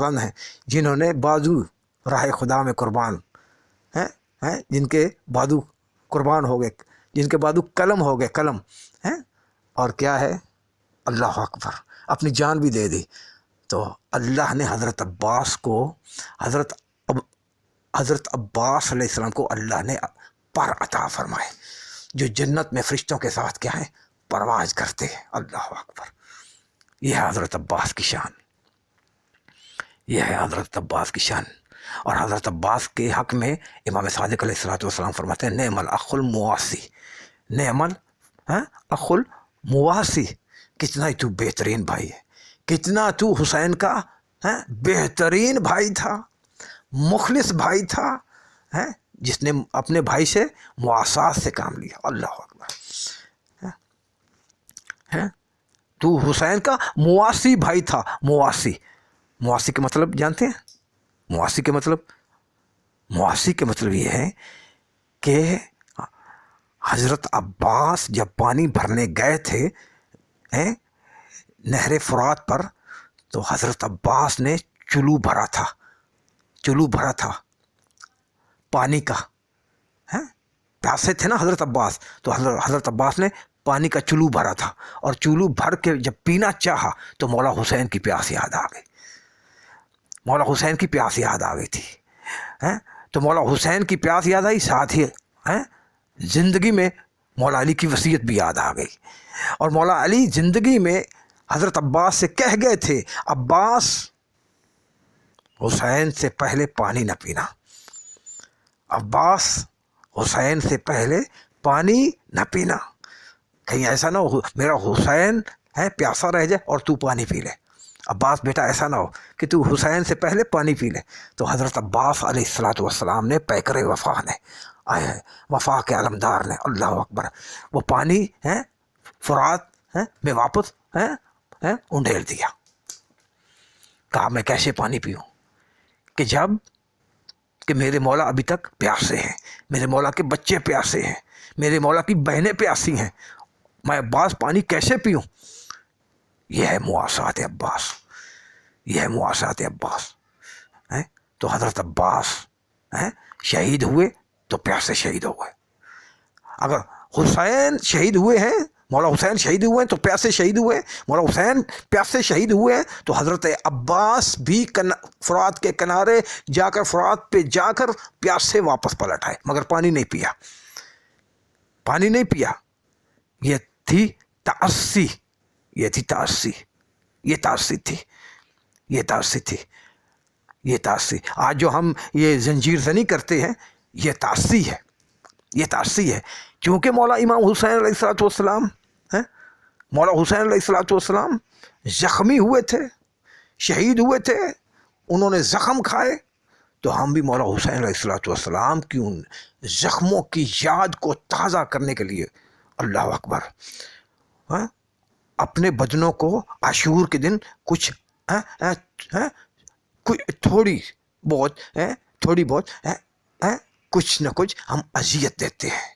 بلند ہیں جنہوں نے بازو راہ خدا میں قربان ہیں جن کے بازو قربان ہو گئے، جن کے بازو قلم ہو گئے، قلم ہیں، اور کیا ہے، اللہ اکبر، اپنی جان بھی دے دی۔ تو اللہ نے حضرت عباس کو، حضرت عباس علیہ السلام کو اللہ نے پر عطا فرمائے، جو جنت میں فرشتوں کے ساتھ کیا ہے، پرواز کرتے ہیں۔ اللہ اکبر، یہ ہے حضرت عباس کی شان، یہ ہے حضرت عباس کی شان۔ اور حضرت عباس کے حق میں امام صادق علیہ السلام فرماتے ہیں نعم الاخ المواسی، نعم الاخ المواسی، کتنا ہی تو بہترین بھائی ہے، کتنا تو حسین کا بہترین بھائی تھا، مخلص بھائی تھا، جس نے اپنے بھائی سے مواسات سے کام لیا۔ اللہ اکبر، تو حسین کا مواسی بھائی تھا۔ مواسی کے مطلب جانتے ہیں؟ مواسی کے مطلب یہ ہے کہ حضرت عباس جب پانی بھرنے گئے تھے نہر فرات پر، تو حضرت عباس نے چلو بھرا تھا پانی کا، پیاسے تھے نا حضرت عباس، تو حضرت عباس نے پانی کا چلو بھرا تھا، اور چلو بھر کے جب پینا چاہا تو مولا حسین کی پیاس یاد آ گئی، مولا حسین کی پیاس یاد آ گئی تھی۔ تو مولا حسین کی پیاس یاد آئی، ساتھ ہی زندگی میں مولا علی کی وصیت بھی یاد آ گئی، اور مولا علی زندگی میں حضرت عباس سے کہہ گئے تھے عباس حسین سے پہلے پانی نہ پینا، عباس حسین سے پہلے پانی نہ پینا، کہیں ایسا نہ ہو میرا حسین پیاسا رہ جائے اور تو پانی پی لے، عباس بیٹا ایسا نہ ہو کہ تو حسین سے پہلے پانی پی لے۔ تو حضرت عباس علیہ السلام نے پیکر وفا نے وفا کے علمدار نے، اللہ اکبر، وہ پانی فرات میں واپس انڈھیل دیا، کہا میں کیسے پانی پیوں کہ جب کہ میرے مولا ابھی تک پیاسے ہیں، میرے مولا کے بچے پیاسے ہیں، میرے مولا کی بہنیں پیاسی ہیں، میں عباس پانی کیسے پیوں؟ یہ ہے مواسات عباس، یہ ہے مواسات عباس۔ تو حضرت عباس شہید ہوئے تو پیاسے شہید ہو گئے، اگر حسین شہید ہوئے ہیں، مولا حسین شہید ہوئے ہیں تو پیاسے شہید ہوئے، مولا حسین پیاسے شہید ہوئے ہیں تو حضرت عباس بھی فرات کے کنارے جا کر، فرات پہ جا کر پیاسے واپس پلٹ آئے، مگر پانی نہیں پیا، پانی نہیں پیا۔ یہ تھی تعصی، یہ تھی تعصی، یہ تعصی تھی، یہ تعصی تھی، یہ تعصی۔ آج جو ہم یہ زنجیر زنی کرتے ہیں یہ تعصی ہے، یہ تعصی ہے، کیونکہ مولا امام حسین علیہ السلام مولا حسین علیہ السلام زخمی ہوئے تھے، شہید ہوئے تھے، انہوں نے زخم کھائے، تو ہم بھی مولا حسین علیہ السلام کی ان زخموں کی یاد کو تازہ کرنے کے لیے، اللہ اکبر، اپنے بدنوں کو عاشور کے دن کچھ تھوڑی بہت کچھ نہ کچھ ہم اذیت دیتے ہیں۔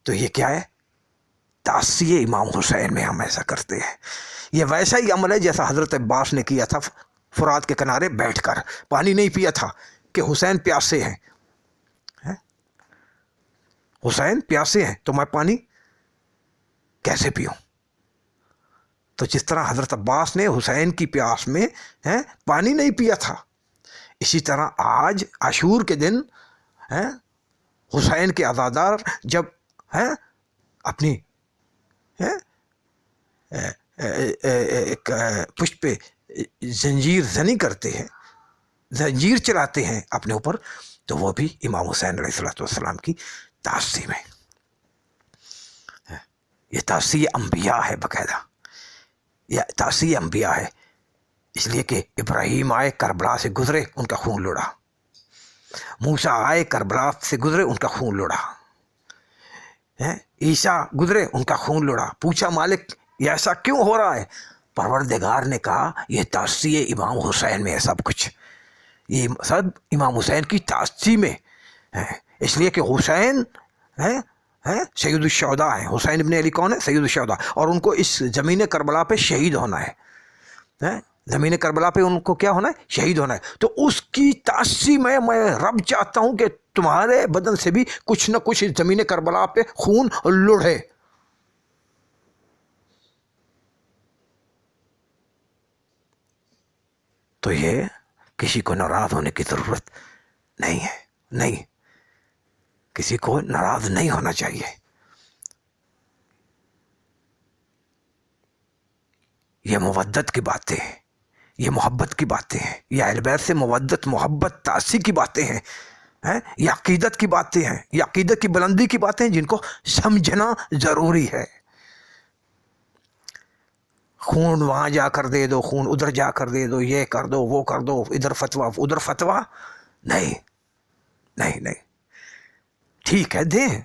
تو یہ کیا ہے؟ تعصیِ امام حسین میں ہم ایسا کرتے ہیں۔ یہ ویسا ہی عمل ہے جیسا حضرت عباس نے کیا تھا، فرات کے کنارے بیٹھ کر پانی نہیں پیا تھا کہ حسین پیاسے ہیں، حسین پیاسے ہیں تو میں پانی کیسے پیوں؟ تو جس طرح حضرت عباس نے حسین کی پیاس میں پانی نہیں پیا تھا، اسی طرح آج عاشور کے دن حسین کے عزادار جب اپنی پشت پہ زنجیر زنی کرتے ہیں، زنجیر چلاتے ہیں اپنے اوپر، تو وہ بھی امام حسین علیہ السلام کی تعصی میں، یہ تعصی انبیاء ہے، باقاعدہ یہ تعصی انبیاء ہے۔ اس لیے کہ ابراہیم آئے کربلا سے گزرے، ان کا خون لڑا، موسیٰ آئے کربلا سے گزرے، ان کا خون لڑا، عیسیٰ گزرے، ان کا خون لڑا، پوچھا مالک یہ ایسا کیوں ہو رہا ہے؟ پروردگار نے کہا یہ تعصی امام حسین میں ہے، سب کچھ یہ سب امام حسین کی تعصی میں ہے، اس لیے کہ حسین سید الشہداء ہیں، حسین ابن علی کون ہے؟ سید الشہداء، اور ان کو اس زمین کربلا پہ شہید ہونا ہے، زمین کربلا پہ ان کو کیا ہونا ہے؟ شہید ہونا ہے. تو اس کی تاسی میں رب چاہتا ہوں کہ تمہارے بدن سے بھی کچھ نہ کچھ زمین کربلا پہ خون لڑے. تو یہ کسی کو ناراض ہونے کی ضرورت نہیں ہے. نہیں، کسی کو ناراض نہیں ہونا چاہیے. یہ مودت کی باتیں ہیں، یہ محبت کی باتیں ہیں، یہ اہل بیت سے مودت، محبت، تعصی کی باتیں ہیں، یہ عقیدت کی باتیں ہیں، یہ عقیدت کی بلندی کی باتیں ہیں جن کو سمجھنا ضروری ہے. خون وہاں جا کر دے دو، خون ادھر جا کر دے دو، یہ کر دو، وہ کر دو، ادھر فتویٰ ادھر فتویٰ، نہیں نہیں نہیں. ٹھیک ہے دیں،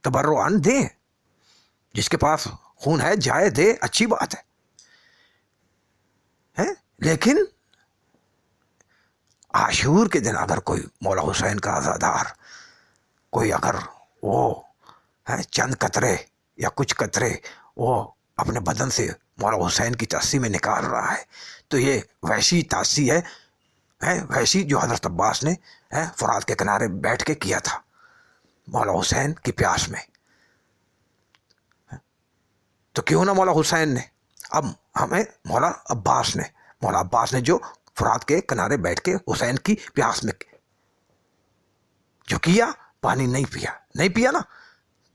تبرعاً دیں، جس کے پاس خون ہے جائے دے، اچھی بات ہے. لیکن عاشور کے دن اگر کوئی مولا حسین کا عزادار کوئی اگر وہ چند قطرے یا کچھ قطرے وہ اپنے بدن سے مولا حسین کی تعصی میں نکال رہا ہے تو یہ ویسی تعصی ہے ویسی جو حضرت عباس نے فرات کے کنارے بیٹھ کے کیا تھا مولا حسین کی پیاس میں. تو کیوں نہ مولا حسین نے، اب ہمیں مولا عباس نے جو فرات کے کنارے بیٹھ کے حسین کی پیاس میں جو کیا، پانی نہیں پیا نا،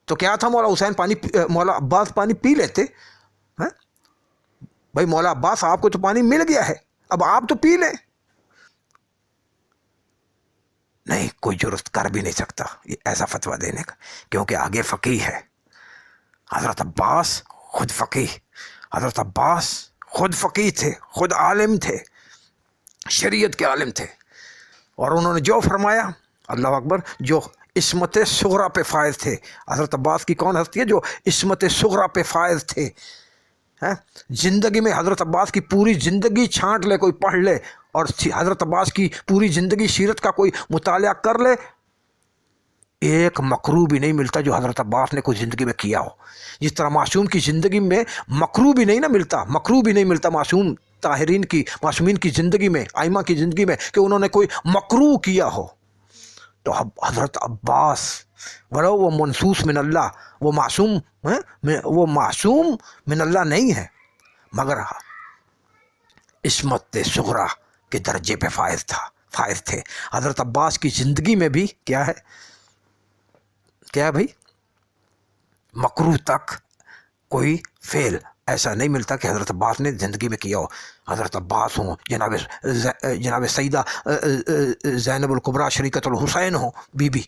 تو کیا تھا؟ مولا عباس پانی پی لیتے. بھائی مولا عباس آپ کو تو پانی مل گیا ہے، اب آپ تو پی لیں. نہیں، کوئی جرت کر بھی نہیں سکتا یہ ایسا فتویٰ دینے کا، کیونکہ آگے فقیہ ہے. حضرت عباس خود فقیہ تھے، خود عالم تھے، شریعت کے عالم تھے، اور انہوں نے جو فرمایا، اللہ اکبر، جو عصمت صغریٰ پہ فائز تھے. حضرت عباس کی کون ہستی ہے جو عصمت صغریٰ پہ فائز تھے؟ زندگی میں حضرت عباس کی پوری زندگی چھانٹ لے، کوئی پڑھ لے، اور حضرت عباس کی پوری زندگی سیرت کا کوئی مطالعہ کر لے، ایک مکروہ بھی نہیں ملتا جو حضرت عباس نے کوئی زندگی میں کیا ہو. جس طرح معصوم کی زندگی میں مکروہ بھی نہیں ملتا معصوم معصومین کی زندگی میں، ائمہ کی زندگی میں، کہ انہوں نے کوئی مکروہ کیا ہو. تو حضرت عباس ولو وہ منصوص من اللہ، وہ معصوم من اللہ نہیں ہے، مگر عصمت صغریٰ کے درجے پہ فائز تھے. حضرت عباس کی زندگی میں بھی کیا ہے بھائی؟ مکروہ تک کوئی فعل ایسا نہیں ملتا کہ حضرت عباس نے زندگی میں کیا ہو. حضرت عباس ہوں، جناب سیدہ زینب الکبریٰ شریکۃ الحسین ہوں، بی بی،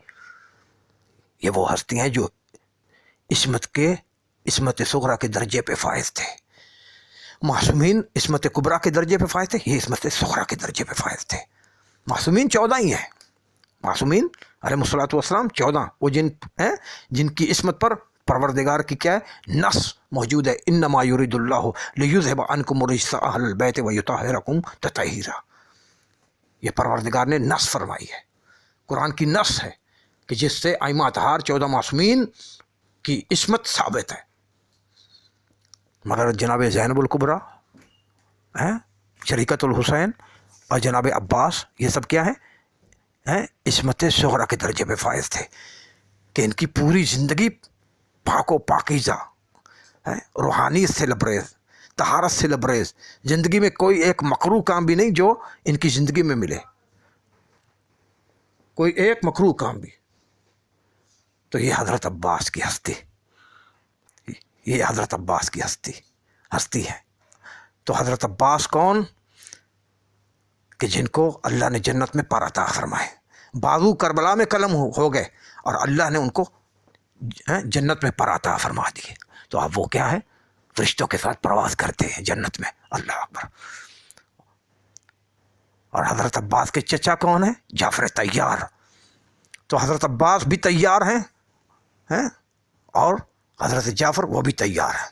یہ وہ ہستی ہیں جو عصمت صغریٰ کے درجے پہ فائز تھے. معصومین عصمت کبریٰ کے درجے پہ فائز تھے، یہ عصمت صغریٰ کے درجے پہ فائز تھے. معصومین 14 ہی ہیں، معصومین علیہ الصلوۃ والسلام 14، وہ جن کی عصمت پر پروردگار کی کیا ہے؟ نص موجود ہے، انما یرید اللہ لیذھب عنکم الرجس اہل البیت ویطہرکم تطہیرا. یہ پروردگار نے نص فرمائی ہے، قرآن کی نص ہے، کہ جس سے ائمہ اطہار 14 معصومین کی عصمت ثابت ہے. مگر جناب زینب الکبریٰ، شریکۃ الحسین اور جناب عباس، یہ سب کیا ہے؟ عصمت صغریٰ کے درجے پہ فائز تھے، کہ ان کی پوری زندگی پاک و پاکیزہ، روحانیت سے لبریز، طہارت سے لبریز، زندگی میں کوئی ایک مکروہ کام بھی نہیں جو ان کی زندگی میں ملے، کوئی ایک مکروہ کام بھی. تو یہ حضرت عباس کی ہستی ہے. تو حضرت عباس کون؟ کہ جن کو اللہ نے جنت میں پر عطا فرمائے، بازو کربلا میں قلم ہو گئے اور اللہ نے ان کو جنت میں پر عطا فرما دیے. تو اب وہ کیا ہے؟ فرشتوں کے ساتھ پرواز کرتے ہیں جنت میں. اللہ اکبر. اور حضرت عباس کے چچا کون ہیں؟ جعفر طیار. تو حضرت عباس بھی تیار ہیں اور حضرت جعفر وہ بھی تیار ہیں.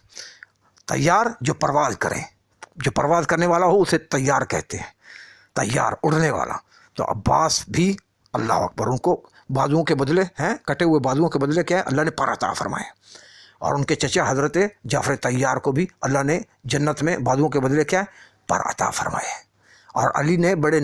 تیار جو پرواز کریں، جو پرواز کرنے والا ہو اسے تیار کہتے ہیں، تیار، اڑنے والا. تو عباس بھی اللہ اکبر، ان کو بازوؤں کے بدلے کٹے ہوئے بازوؤں کے بدلے کیا ہے؟ اللہ نے پر عطا فرمائے. اور ان کے چچا حضرت جعفر طیار کو بھی اللہ نے جنت میں بازوؤں کے بدلے کیا ہے؟ پر عطا فرمائے. اور علی نے بڑے